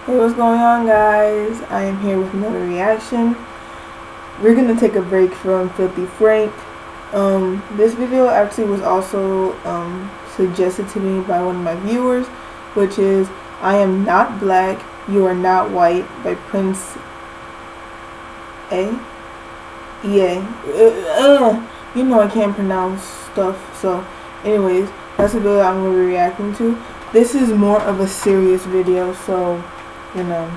Hey, what's going on, guys? I am here with another reaction. We're gonna take a break from Filthy Frank. This video actually was also suggested to me by one of my viewers, which is "I Am Not Black, You Are Not White" by Prince A. Yeah, you know I can't pronounce stuff. So, anyways, that's the video I'm gonna be reacting to. This is more of a serious video, so yeah,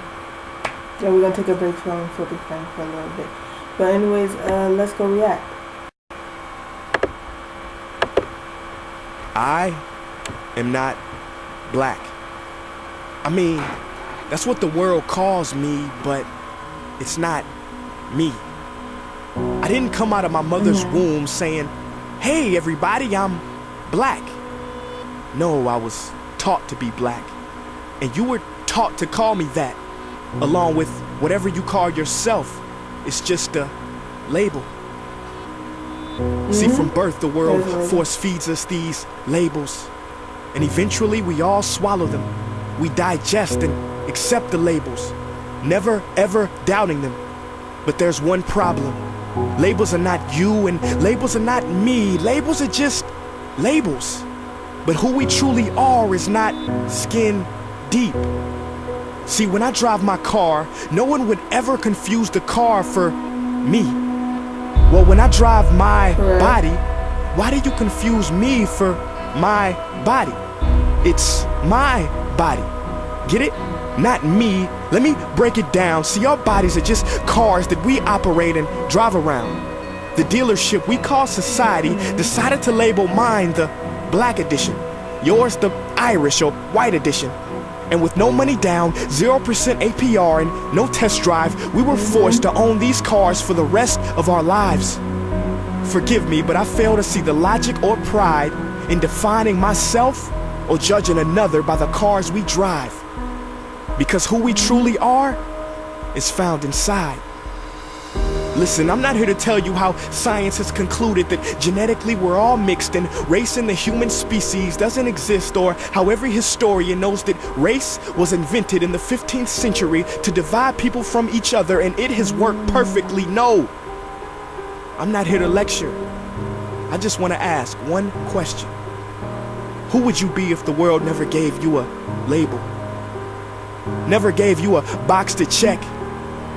we're gonna take a break from Filthy Frank for a little bit. But anyways, let's go react. I am not black. I mean, that's what the world calls me, but it's not me. I didn't come out of my mother's womb saying, "Hey everybody, I'm black." No, I was taught to be black. And you were taught to call me that, along with whatever you call yourself. It's just a label. See, from birth, the world force feeds us these labels. And eventually we all swallow them. We digest and accept the labels, never ever doubting them. But there's one problem. Labels are not you and labels are not me. Labels are just labels. But who we truly are is not skin deep. See, when I drive my car, no one would ever confuse the car for me. Well, when I drive my body, why do you confuse me for my body? It's my body. Get it? Not me. Let me break it down. See, our bodies are just cars that we operate and drive around. The dealership we call society decided to label mine the black edition, yours the Irish or white edition. And with no money down, 0% APR, and no test drive, we were forced to own these cars for the rest of our lives. Forgive me, but I fail to see the logic or pride in defining myself or judging another by the cars we drive. Because who we truly are is found inside. Listen, I'm not here to tell you how science has concluded that genetically we're all mixed and race in the human species doesn't exist, or how every historian knows that race was invented in the 15th century to divide people from each other and it has worked perfectly. No, I'm not here to lecture. I just want to ask one question. Who would you be if the world never gave you a label? Never gave you a box to check?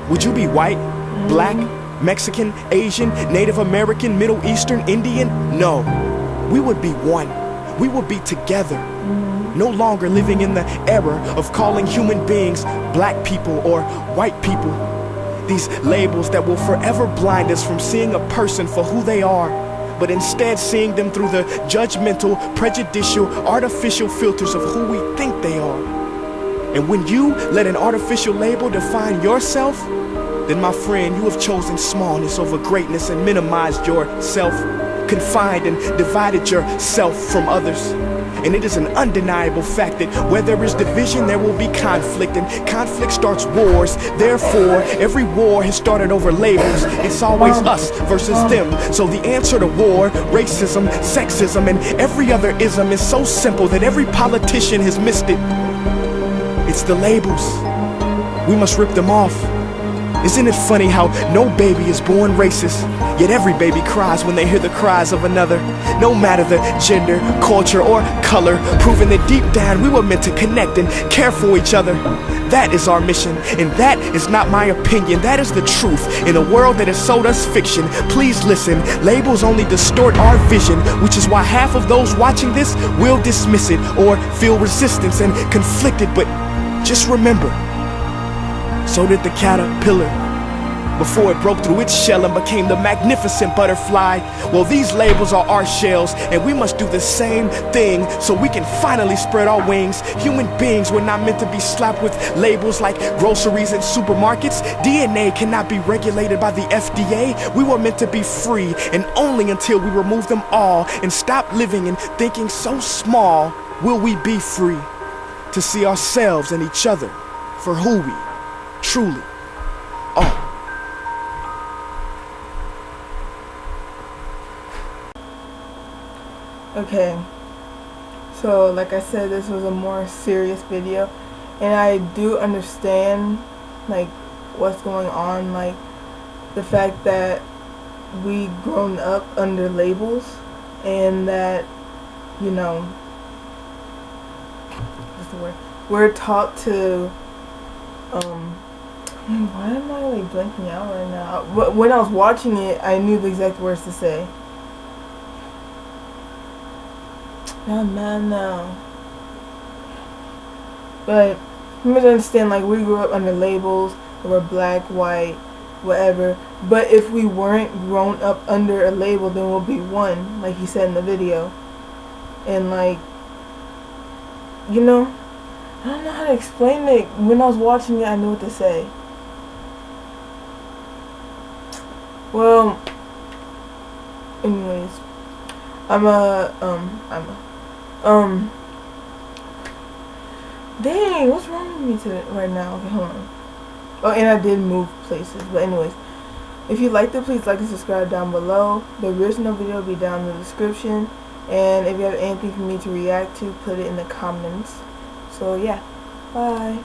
Would you be white, black, Mexican, Asian, Native American, Middle Eastern, Indian? No, we would be one. We would be together. No longer living in the era of calling human beings black people or white people. These labels that will forever blind us from seeing a person for who they are, but instead seeing them through the judgmental, prejudicial, artificial filters of who we think they are. And when you let an artificial label define yourself, then my friend, you have chosen smallness over greatness and minimized yourself, confined and divided yourself from others. And it is an undeniable fact that where there is division, there will be conflict, and conflict starts wars. Therefore, every war has started over labels. It's always us versus them. So the answer to war, racism, sexism, and every other ism is so simple that every politician has missed it. It's the labels. We must rip them off. Isn't it funny how no baby is born racist, yet every baby cries when they hear the cries of another, no matter the gender, culture, or color, proving that deep down we were meant to connect and care for each other. That is our mission, and that is not my opinion, that is the truth. In a world that has sold us fiction, please listen, labels only distort our vision, which is why half of those watching this will dismiss it or feel resistance and conflicted. But just remember, so did the caterpillar before it broke through its shell and became the magnificent butterfly. Well, these labels are our shells, and we must do the same thing so we can finally spread our wings. Human beings were not meant to be slapped with labels like groceries and supermarkets. DNA cannot be regulated by the FDA. We were meant to be free, and only until we remove them all and stop living and thinking so small will we be free to see ourselves and each other for who we truly are. Okay, so like I said, this was a more serious video. and I do understand like what's going on, like the fact that we grown up under labels, and that, you know, what's the word? We're taught to why am I like blanking out right now? When I was watching it, I knew the exact words to say. No. But you must understand, like, we grew up under labels. We're black, white, whatever. But if we weren't grown up under a label, then we'll be one, like he said in the video. And like, you know, I don't know how to explain it. When I was watching it, I knew what to say. Well, anyways, dang, what's wrong with me today, right now? Okay, hold on. Oh, and I did move places, but anyways, if you liked it, please like and subscribe down below. The original video will be down in the description, and if you have anything for me to react to, put it in the comments. So yeah, bye.